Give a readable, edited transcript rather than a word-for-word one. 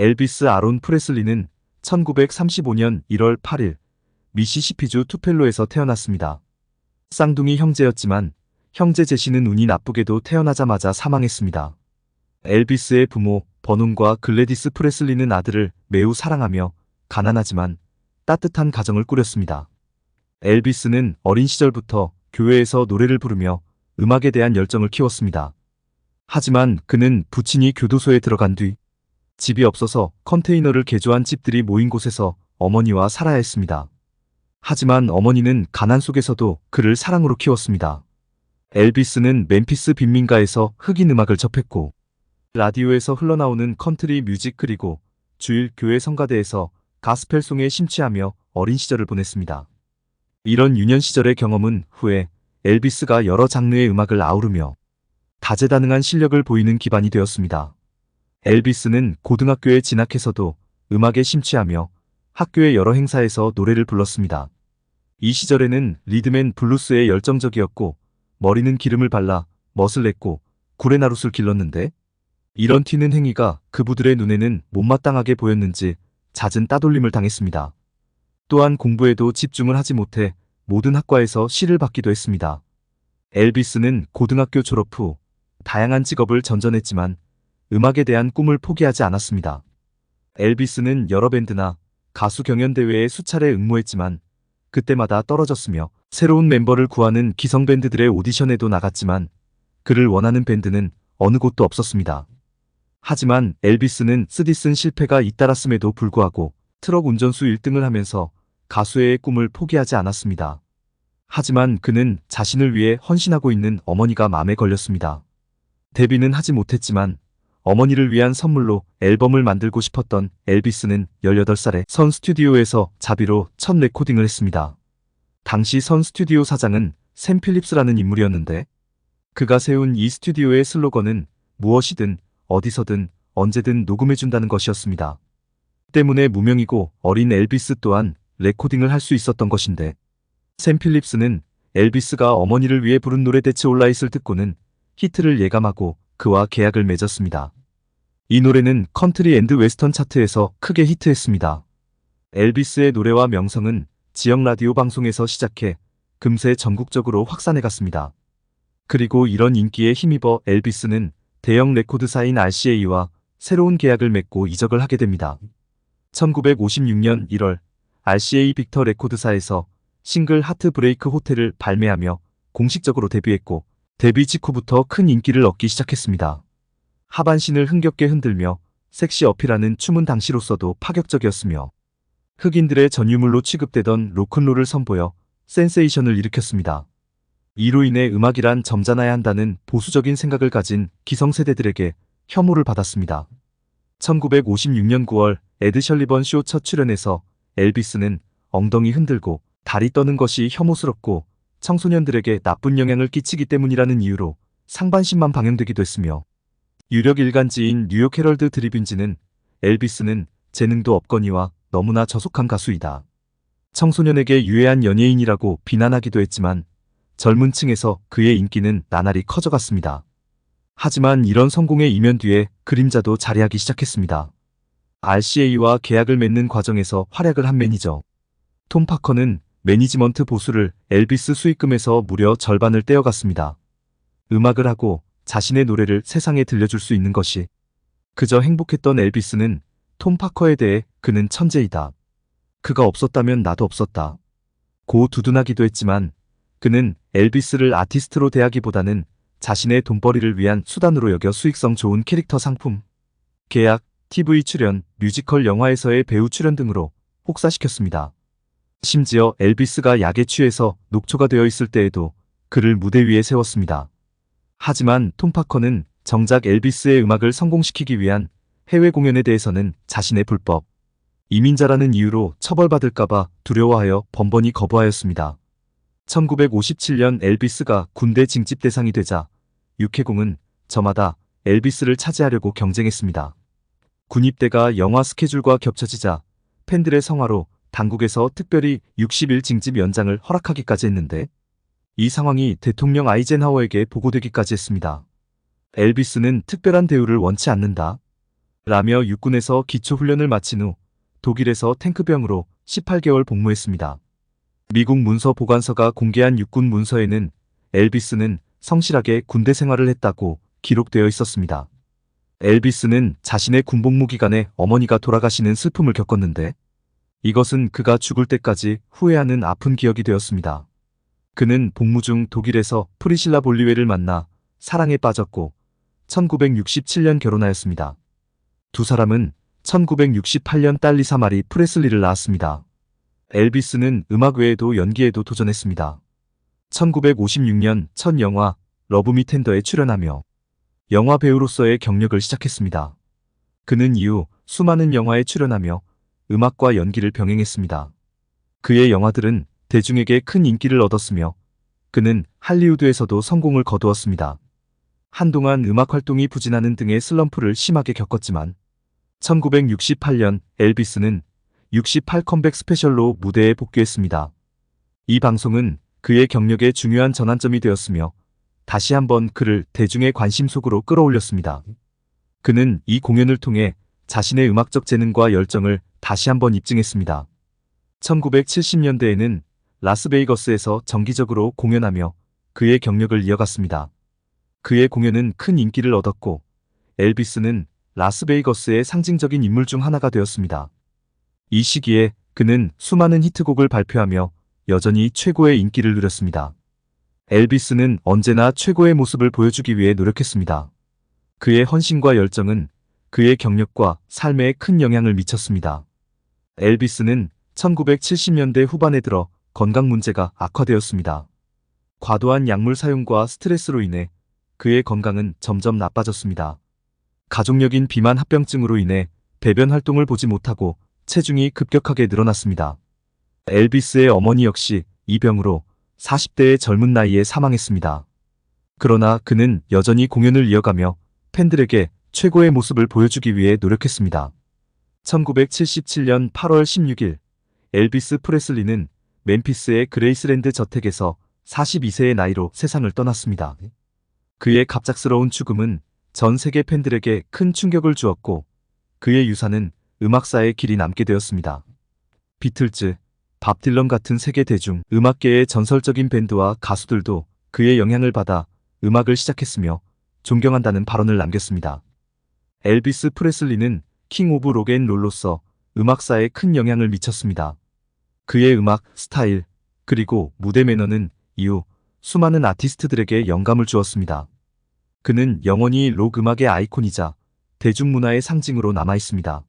엘비스 아론 프레슬리는 1935년 1월 8일 미시시피주 투펠로에서 태어났습니다. 쌍둥이 형제였지만 형제 제시는 운이 나쁘게도 태어나자마자 사망했습니다. 엘비스의 부모 버논과 글래디스 프레슬리는 아들을 매우 사랑하며 가난하지만 따뜻한 가정을 꾸렸습니다. 엘비스는 어린 시절부터 교회에서 노래를 부르며 음악에 대한 열정을 키웠습니다. 하지만 그는 부친이 교도소에 들어간 뒤 집이 없어서 컨테이너를 개조한 집들이 모인 곳에서 어머니와 살아야 했습니다. 하지만 어머니는 가난 속에서도 그를 사랑으로 키웠습니다. 엘비스는 멤피스 빈민가에서 흑인 음악을 접했고 라디오에서 흘러나오는 컨트리 뮤직 그리고 주일 교회 성가대에서 가스펠송에 심취하며 어린 시절을 보냈습니다. 이런 유년 시절의 경험은 후에 엘비스가 여러 장르의 음악을 아우르며 다재다능한 실력을 보이는 기반이 되었습니다. 엘비스는 고등학교에 진학해서도 음악에 심취하며 학교의 여러 행사에서 노래를 불렀습니다. 이 시절에는 리듬앤 블루스에 열정적이었고 머리는 기름을 발라 멋을 냈고 구레나룻을 길렀는데 이런 튀는 행위가 그부들의 눈에는 못마땅하게 보였는지 잦은 따돌림을 당했습니다. 또한 공부에도 집중을 하지 못해 모든 학과에서 시를 받기도 했습니다. 엘비스는 고등학교 졸업 후 다양한 직업을 전전했지만 음악에 대한 꿈을 포기하지 않았습니다. 엘비스는 여러 밴드나 가수 경연대회에 수차례 응모했지만 그때마다 떨어졌으며 새로운 멤버를 구하는 기성밴드들의 오디션에도 나갔지만 그를 원하는 밴드는 어느 곳도 없었습니다. 하지만 엘비스는 쓰디쓴 실패가 잇따랐음에도 불구하고 트럭 운전수 1등을 하면서 가수의 꿈을 포기하지 않았습니다. 하지만 그는 자신을 위해 헌신하고 있는 어머니가 마음에 걸렸습니다. 데뷔는 하지 못했지만 어머니를 위한 선물로 앨범을 만들고 싶었던 엘비스는 18살에 선 스튜디오에서 자비로 첫 레코딩을 했습니다. 당시 선 스튜디오 사장은 샘 필립스라는 인물이었는데 그가 세운 이 스튜디오의 슬로건은 무엇이든 어디서든 언제든 녹음해준다는 것이었습니다. 때문에 무명이고 어린 엘비스 또한 레코딩을 할 수 있었던 것인데 샘 필립스는 엘비스가 어머니를 위해 부른 노래 대체 올라잇을 듣고는 히트를 예감하고 그와 계약을 맺었습니다. 이 노래는 컨트리 앤드 웨스턴 차트에서 크게 히트했습니다. 엘비스의 노래와 명성은 지역 라디오 방송에서 시작해 금세 전국적으로 확산해갔습니다. 그리고 이런 인기에 힘입어 엘비스는 대형 레코드사인 RCA와 새로운 계약을 맺고 이적을 하게 됩니다. 1956년 1월 RCA 빅터 레코드사에서 싱글 하트 브레이크 호텔을 발매하며 공식적으로 데뷔했고 데뷔 직후부터 큰 인기를 얻기 시작했습니다. 하반신을 흥겹게 흔들며 섹시 어필하는 춤은 당시로서도 파격적이었으며 흑인들의 전유물로 취급되던 로큰롤을 선보여 센세이션을 일으켰습니다. 이로 인해 음악이란 점잖아야 한다는 보수적인 생각을 가진 기성세대들에게 혐오를 받았습니다. 1956년 9월 에드 셜리번 쇼 첫 출연에서 엘비스는 엉덩이 흔들고 다리 떠는 것이 혐오스럽고 청소년들에게 나쁜 영향을 끼치기 때문이라는 이유로 상반신만 방영되기도 했으며 유력 일간지인 뉴욕 헤럴드 드리뷴지는 엘비스는 재능도 없거니와 너무나 저속한 가수이다. 청소년에게 유해한 연예인이라고 비난하기도 했지만 젊은 층에서 그의 인기는 나날이 커져갔습니다. 하지만 이런 성공의 이면 뒤에 그림자도 자리하기 시작했습니다. RCA와 계약을 맺는 과정에서 활약을 한 매니저 톰 파커는 매니지먼트 보수를 엘비스 수익금에서 무려 절반을 떼어갔습니다. 음악을 하고 자신의 노래를 세상에 들려줄 수 있는 것이 그저 행복했던 엘비스는 톰 파커에 대해 그는 천재이다. 그가 없었다면 나도 없었다. 고 두둔하기도 했지만 그는 엘비스를 아티스트로 대하기보다는 자신의 돈벌이를 위한 수단으로 여겨 수익성 좋은 캐릭터 상품, 계약, TV 출연, 뮤지컬 영화에서의 배우 출연 등으로 혹사시켰습니다. 심지어 엘비스가 약에 취해서 녹초가 되어 있을 때에도 그를 무대 위에 세웠습니다. 하지만 톰 파커는 정작 엘비스의 음악을 성공시키기 위한 해외 공연에 대해서는 자신의 불법 이민자라는 이유로 처벌받을까봐 두려워하여 번번이 거부하였습니다. 1957년 엘비스가 군대 징집 대상이 되자 육해공은 저마다 엘비스를 차지하려고 경쟁했습니다. 군입대가 영화 스케줄과 겹쳐지자 팬들의 성화로 당국에서 특별히 60일 징집 연장을 허락하기까지 했는데 이 상황이 대통령 아이젠하워에게 보고되기까지 했습니다. 엘비스는 특별한 대우를 원치 않는다. 라며 육군에서 기초훈련을 마친 후 독일에서 탱크병으로 18개월 복무했습니다. 미국 문서 보관서가 공개한 육군 문서에는 엘비스는 성실하게 군대 생활을 했다고 기록되어 있었습니다. 엘비스는 자신의 군복무 기간에 어머니가 돌아가시는 슬픔을 겪었는데 이것은 그가 죽을 때까지 후회하는 아픈 기억이 되었습니다. 그는 복무 중 독일에서 프리실라 볼리웨를 만나 사랑에 빠졌고 1967년 결혼하였습니다. 두 사람은 1968년 딸 리사 마리 프레슬리를 낳았습니다. 엘비스는 음악 외에도 연기에도 도전했습니다. 1956년 첫 영화 러브 미 텐더에 출연하며 영화 배우로서의 경력을 시작했습니다. 그는 이후 수많은 영화에 출연하며 음악과 연기를 병행했습니다. 그의 영화들은 대중에게 큰 인기를 얻었으며 그는 할리우드에서도 성공을 거두었습니다. 한동안 음악 활동이 부진하는 등의 슬럼프를 심하게 겪었지만 1968년 엘비스는 68 컴백 스페셜로 무대에 복귀했습니다. 이 방송은 그의 경력의 중요한 전환점이 되었으며 다시 한번 그를 대중의 관심 속으로 끌어올렸습니다. 그는 이 공연을 통해 자신의 음악적 재능과 열정을 다시 한번 입증했습니다. 1970년대에는 라스베이거스에서 정기적으로 공연하며 그의 경력을 이어갔습니다. 그의 공연은 큰 인기를 얻었고 엘비스는 라스베이거스의 상징적인 인물 중 하나가 되었습니다. 이 시기에 그는 수많은 히트곡을 발표하며 여전히 최고의 인기를 누렸습니다. 엘비스는 언제나 최고의 모습을 보여주기 위해 노력했습니다. 그의 헌신과 열정은 그의 경력과 삶에 큰 영향을 미쳤습니다. 엘비스는 1970년대 후반에 들어 건강 문제가 악화되었습니다. 과도한 약물 사용과 스트레스로 인해 그의 건강은 점점 나빠졌습니다. 가족력인 비만 합병증으로 인해 배변 활동을 보지 못하고 체중이 급격하게 늘어났습니다. 엘비스의 어머니 역시 이 병으로 40대의 젊은 나이에 사망했습니다. 그러나 그는 여전히 공연을 이어가며 팬들에게 최고의 모습을 보여주기 위해 노력했습니다. 1977년 8월 16일 엘비스 프레슬리는 멤피스의 그레이스랜드 저택에서 42세의 나이로 세상을 떠났습니다. 그의 갑작스러운 죽음은 전 세계 팬들에게 큰 충격을 주었고 그의 유산은 음악사에 길이 남게 되었습니다. 비틀즈, 밥 딜런 같은 세계 대중 음악계의 전설적인 밴드와 가수들도 그의 영향을 받아 음악을 시작했으며 존경한다는 발언을 남겼습니다. 엘비스 프레슬리는 킹 오브 록앤롤로서 음악사에 큰 영향을 미쳤습니다. 그의 음악, 스타일, 그리고 무대 매너는 이후 수많은 아티스트들에게 영감을 주었습니다. 그는 영원히 록 음악의 아이콘이자 대중문화의 상징으로 남아있습니다.